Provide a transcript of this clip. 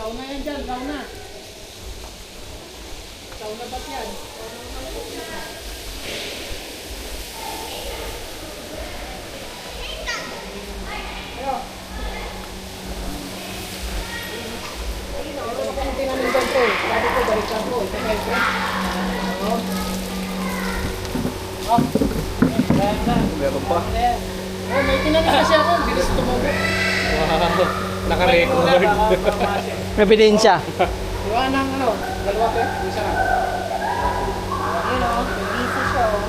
Sauna yan dyan, sauna. Sauna ba't yan? Ayo. Ano kung tinanin dyan po? Sabi ko, balikan po. Ito kayo po. Oh. Meron pa. Oh, may tinanin kasi ako. Bilis tumubo. Wow. Naka-record. Ebidensya. Diba ng ano? Dalawa pa? Isa lang. Ayun o. Busy siya o.